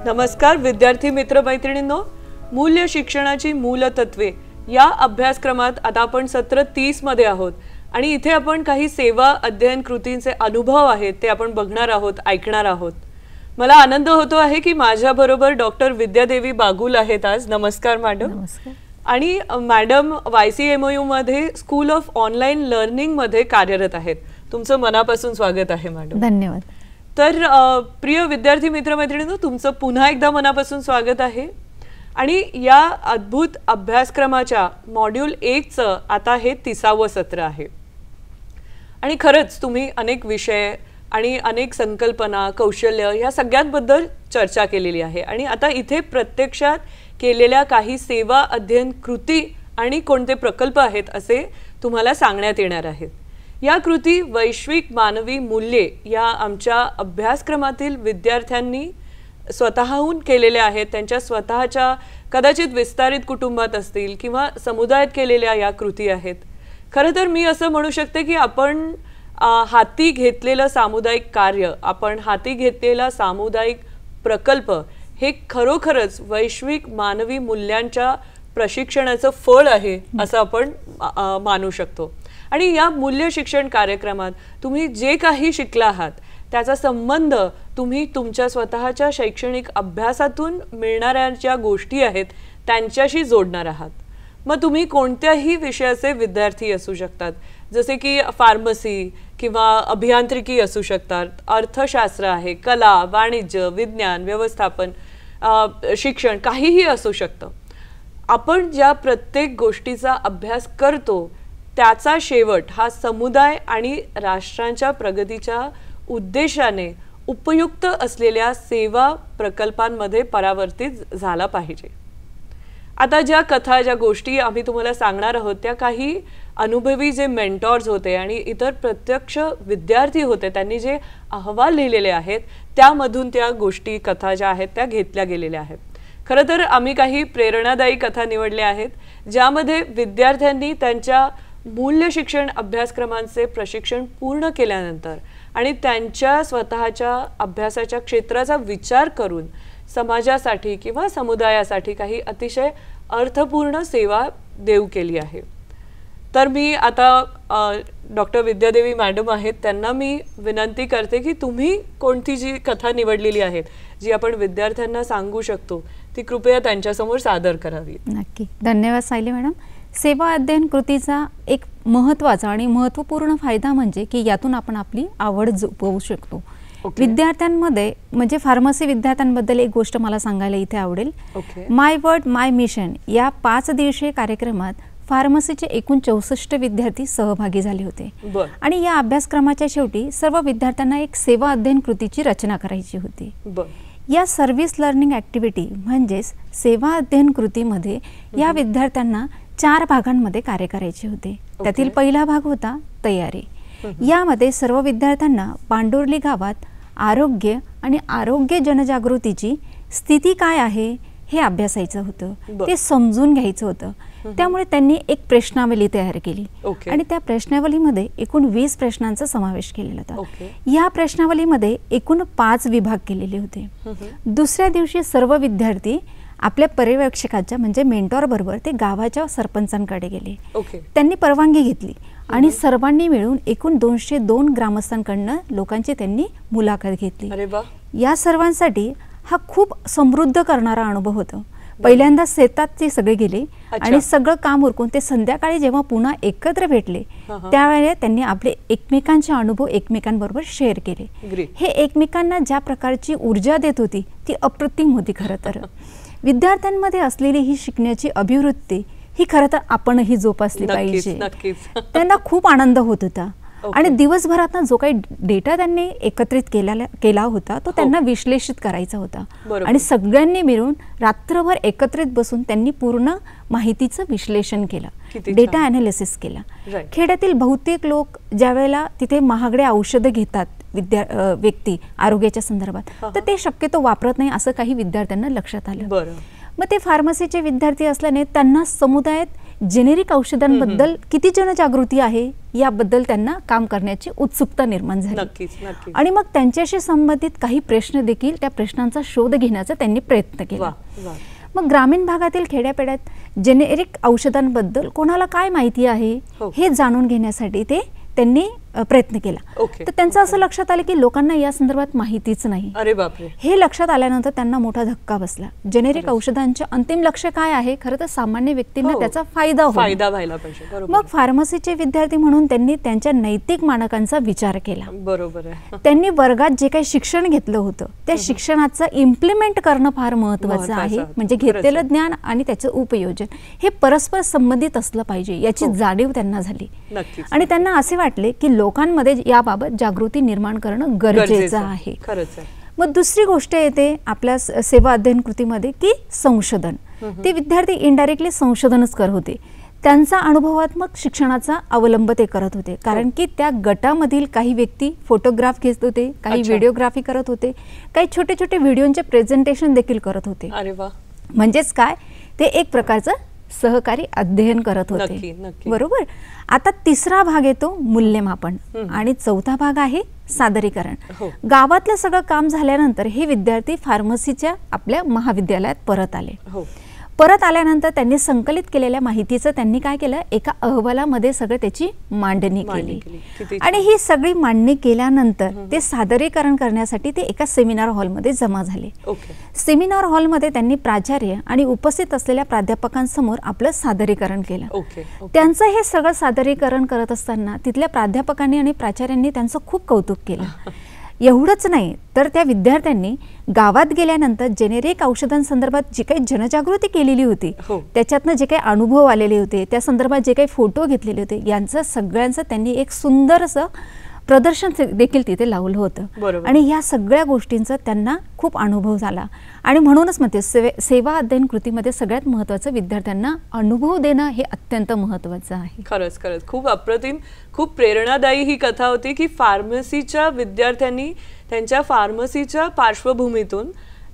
नमस्कार विद्यार्थी मित्र मैत्रिणींनो, मूल्य शिक्षणाची मूलतत्वे या अभ्यासक्रमात आता आपण सत्र 30 मध्ये आहोत आणि इथे आपण काही सेवा अध्ययन कृतींचे अनुभव आहेत ते आपण बघणार आहोत, ऐकणार आहोत। मला आनंद होतो आहे की माझ्या बरोबर डॉक्टर विद्यादेवी बागुल आहेत आज। नमस्कार मॅडम। नमस्कार। आणि मॅडम YCMOU मध्ये स्कूल ऑफ ऑनलाइन लर्निंग मध्ये कार्यरत आहेत। तुमचं मनापासून स्वागत आहे मॅडम। धन्यवाद। तर प्रिय विद्यार्थी मित्र मैत्रिणींनो, तुमचं पुन्हा एकदा मनापासून स्वागत आहे। आणि या अद्भुत अभ्यासक्रमाच्या मॉड्यूल 1 चं आता हे 30वे सत्र आहे। आणि खरंच तुम्ही अनेक विषय आणि अनेक संकल्पना, कौशल्य या सगळ्यांबद्दल चर्चा केलेली आहे आणि आता इथे प्रत्यक्षात केलेल्या काही सेवा अध्ययन कृती आणि कोणते प्रकल्प आहेत असे तुम्हाला सांगण्यात येणार आहेत। या कृती वैश्विक मानवी मूल्ये या आमच्या अभ्यासक्रमातील विद्यार्थ्यांनी स्वतःहून केलेल्या आहेत। त्यांच्या स्वतःच्या कदाचित विस्तारित कुटुंबात असतील किंवा समुदायात केलेल्या या कृती आहेत। खरं तर मी असं म्हणू शकते की आपण हाती घेतलेलं सामुदायिक कार्य, आपण हाती घेतलेला सामुदायिक प्रकल्प हे खरोखरच वैश्विक मानवी मूल्यांच्या प्रशिक्षणाचं फळ आहे असं आपण मानू शकतो। आणि या मूल्य शिक्षण कार्यक्रमात तुम्ही जे काही शिकला आहात त्याचा संबंध तुम्ही तुमच्या स्वतःच्या शैक्षणिक अभ्यासातून मिळणाऱ्या ज्या गोष्टी आहेत त्यांच्याशी जोडणार आहात। मग तुम्ही कोणत्याही विषयाचे विद्यार्थी असू शकतात, जसे की फार्मसी किंवा अभियांत्रिकी असू शकतात, अर्थशास्त्र आहे, कला, वाणिज्य, विज्ञान, व्यवस्थापन, शिक्षण, काहीही असू शकतं। आपण ज्या प्रत्येक गोष्टीचा अभ्यास करतो त्याचा शेवट हा समुदाय आणि राष्ट्रांच्या प्रगतीच्या उद्देशाने उपयुक्त असलेल्या सेवा प्रकल्पांमध्ये परावर्तित झाला पाहिजे। आता ज्या कथा, ज्या गोष्टी आम्ही तुम्हाला सांगणार आहोत त्या काही अनुभवी जे मेंटॉर्स होते आणि इतर प्रत्यक्ष विद्यार्थी होते, त्यांनी जे अहवाल लिहिलेले आहेत त्यामधून त्या गोष्टी, कथा ज्या आहेत त्या घेतल्या गेलेल्या आहेत। खरं तर आम्ही काही प्रेरणादायी कथा निवडल्या आहेत ज्यामध्ये विद्यार्थ्यांनी त्यांच्या मूल्य शिक्षण अभ्यासक्रमांचे प्रशिक्षण पूर्ण केल्यानंतर आणि त्यांच्या स्वतःच्या अभ्यासाच्या क्षेत्राचा विचार करून समाजासाठी किंवा समुदायासाठी काही अतिशय अर्थपूर्ण सेवा देऊ केली आहे। तर मी आता डॉक्टर विद्यादेवी मॅडम आहेत त्यांना मी विनंती करते की तुम्ही कोणती जी कथा निवडलेली आहे जी आपण विद्यार्थ्यांना सांगू शकतो ती कृपया त्यांच्यासमोर सादर करावी। नक्की। धन्यवाद सायली मॅडम। सेवा अध्ययन कृतीचा एक महत्त्वाचा आणि महत्त्वपूर्ण फायदा म्हणजे की यातून आपण आपली आवड जोपासू शकतो। विद्यार्थ्यांमध्ये म्हणजे फार्मसी विद्यार्थ्यांबद्दल एक गोष्ट मला सांगायला इथे आवडेल। माय वर्ड माय मिशन या 5 दिवसीय कार्यक्रमात फार्मसीचे एकूण 64 विद्यार्थी सहभागी झाले होते आणि या अभ्यासक्रमाच्या शेवटी सर्व विद्यार्थ्यांना एक सेवा अध्ययन कृतीची रचना करायची होती। या सर्व्हिस लर्निंग ॲक्टिव्हिटी म्हणजेच सेवा अध्ययन कृतीमध्ये या विद्यार्थ्यांना 4 भागांमध्ये कार्य करायचे होते। त्यातील पहिला भाग होता तयारी। यामध्ये सर्व विद्यार्थ्यांना पांडुर्ली गावात आरोग्य आणि आरोग्य जनजागृतीची स्थिती काय आहे हे अभ्यासायचं होतं, ते समजून घ्यायचं होतं। त्यामुळे त्यांनी एक प्रश्नावली तयार केली आणि त्या प्रश्नावलीमध्ये एकूण 20 प्रश्नांचा समावेश केलेला होता। या प्रश्नावलीमध्ये एकूण 5 विभाग केलेले होते। दुसऱ्या दिवशी सर्व विद्यार्थी आपल्या पर्यवेक्षकाच्या म्हणजे मेंटॉर बरोबर ते गावाच्या सरपंचांकडे गेले। त्यांनी परवानगी घेतली आणि सर्वांनी मिळून एकूण 202 ग्रामस्थांकडून लोकांची त्यांनी मुलाखत घेतली। या सर्वांसाठी हा खूप समृद्ध करणारा अनुभव होता। पहिल्यांदा शेतात ते सगळे गेले आणि सगळं काम उरकून ते संध्याकाळी जेव्हा पुन्हा एकत्र भेटले त्यावेळेला त्यांनी आपले एकमेकांचे अनुभव एकमेकांबरोबर शेअर केले। हे एकमेकांना ज्या प्रकारची ऊर्जा देत होती ती अप्रतिम होती। खरं तर विद्यार्थ्यांमध्ये असलेली ही शिकण्याची अभिवृत्ती ही खरं तर आपणही जोपासली पाहिजे। त्यांना खूप आनंद होत होता आणि दिवसभरात जो काही डेटा त्यांनी एकत्रित केला होता तो त्यांना विश्लेषित करायचा होता आणि सगळ्यांनी मिळून रात्रभर एकत्रित बसून त्यांनी पूर्ण माहितीचं विश्लेषण केलं, डेटा ॲनालिसिस केला। खेड्यातील बहुतेक लोक ज्यावेळेला तिथे महागडे औषधं घेतात व्यक्ती आरोग्याच्या संदर्भात तर ते शक्यतो वापरत नाही असं काही विद्यार्थ्यांना लक्षात आलं। मग ते फार्मसीचे विद्यार्थी असल्याने त्यांना समुदायात जेनेरिक औषधांबद्दल किती जनजागृती आहे याबद्दल त्यांना काम करण्याची उत्सुकता निर्माण झाली. नक्कीच नक्कीच. आणि मग त्यांच्याशी संबंधित काही प्रश्न देखील त्या प्रश्नांचा शोध घेण्याचा त्यांनी प्रयत्न केला. वा वा. मग ग्रामीण भागातील खेड्यापेड्यात जेनेरिक औषधांबद्दल कोणाला काय माहिती आहे हे जाणून घेण्यासाठी त्यांनी प्रयत्न केला. तर त्यांचं असं लक्षात आलं की लोकांना या संदर्भात माहितीच नाही. अरे बापरे. हे लक्षात आल्यानंतर त्यांना मोठा धक्का बसला. जेनेरिक औषधांचे अंतिम लक्ष्य काय आहे, खरं तर सामान्य व्यक्तींना त्याचा फायदा व्हायला पाहिजे. मग फार्मसीचे विद्यार्थी म्हणून त्यांनी त्यांच्या नैतिक मानकांचा विचार केला. बरोबर आहे. त्यांनी वर्गात जे काही शिक्षण घेतलं होतं त्या शिक्षणाचं इम्प्लिमेंट करणं फार महत्वाचं आहे. म्हणजे घेतलेलं ज्ञान आणि त्याचं उपयोजन हे परस्पर संबंधित असलं पाहिजे याची जाणीव त्यांना झाली. आणि त्यांना असे वाटले की लोकांमध्ये याबाबत जागृती निर्माण करणं गरजेचं आहे. मग दुसरी गोष्ट येते आपल्या सेवा अध्ययन कृतीमध्ये की संशोधन. ते विद्यार्थी इनडायरेक्टली संशोधनच करत होते. त्यांचा अनुभवात्मक शिक्षणाचा अवलंब ते करत होते. कारण की त्या गटामधील काही व्यक्ती फोटोग्राफ घेत होते, काही व्हिडिओग्राफी करत होते, काही छोटे छोटे व्हिडिओचे प्रेझेंटेशन देखील करत होते. अरे वा. म्हणजेच काय, ते एक प्रकारचं सहकारी अध्ययन करत होते. बरोबर. आता तिसरा भाग येतो मूल्यमापन आणि चौथा भाग आहे सादरीकरण. गावातलं सगळं काम झाल्यानंतर हे विद्यार्थी फार्मसीच्या आपल्या महाविद्यालयात परत आले. परत आल्यानंतर त्यांनी संकलित केलेल्या माहितीचं त्यांनी काय केलं, एका अहवालामध्ये सगळं त्याची मांडणी केली. आणि ही सगळी मांडणी केल्यानंतर ते सादरीकरण करण्यासाठी ते एका सेमिनार हॉलमध्ये जमा झाले. सेमिनार हॉलमध्ये त्यांनी प्राचार्य आणि उपस्थित असलेल्या प्राध्यापकांसमोर आपलं सादरीकरण केलं. त्यांचं हे सगळं सादरीकरण करत असताना तिथल्या प्राध्यापकांनी आणि प्राचार्यांनी त्यांचं खूप कौतुक केलं. एवढंच नाही तर त्या विद्यार्थ्यांनी गावात गेल्यानंतर जेनेरिक औषधांसंदर्भात जी काही जनजागृती केलेली होती त्याच्यातनं जे काही अनुभव आलेले होते, त्या संदर्भात जे काही फोटो घेतलेले होते, यांचं सगळ्यांचं त्यांनी एक सुंदर असं प्रदर्शन देखील तिथे लावलं होतं. आणि या सगळ्या गोष्टींचा त्यांना खूप अनुभव झाला. आणि म्हणूनच म्हणते सेवा अध्ययन कृतीमध्ये सगळ्यात महत्त्वाचं विद्यार्थ्यांना अनुभव देणं हे अत्यंत महत्त्वाचं आहे. खरंच खरंच खूप अप्रतिम, खूप प्रेरणादायी ही कथा होती की फार्मसीच्या विद्यार्थ्यांनी त्यांच्या फार्मसीच्या पार्श्वभूमीतून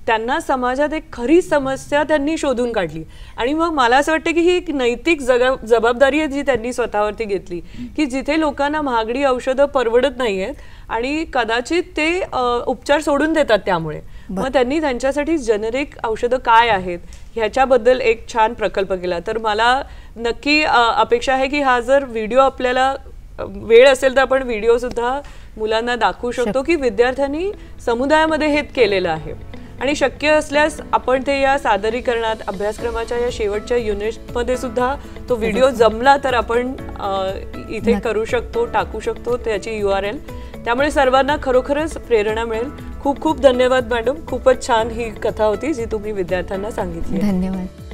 त्यांना समाजात एक खरी समस्या त्यांनी शोधून काढली. आणि मग मला असं वाटतं की ही एक नैतिक जबाबदारी आहे जी त्यांनी स्वतःवरती घेतली की जिथे लोकांना महागडी औषधं परवडत नाहीयेत आणि कदाचित ते उपचार सोडून देतात, त्यामुळे मग त्यांनी त्यांच्यासाठी जेनेरिक औषधं काय आहेत ह्याच्याबद्दल एक छान प्रकल्प केला. तर मला नक्की अपेक्षा आहे की हा जर व्हिडिओ आपल्याला वेळ असेल तर आपण व्हिडिओ सुद्धा मुलांना दाखवू शकतो की विद्यार्थ्यांनी समुदायामध्ये हे केलेलं आहे. आणि शक्य असल्यास आपण ते या सादरीकरणात अभ्यासक्रमाच्या या शेवटच्या युनिटमध्ये सुद्धा तो व्हिडिओ जमला तर आपण इथे करू शकतो, टाकू शकतो त्याची URL. त्यामुळे सर्वांना खरोखरच प्रेरणा मिळेल. खूप खूप धन्यवाद मॅडम. खूपच छान ही कथा होती जी तुम्ही विद्यार्थ्यांना सांगितली. धन्यवाद.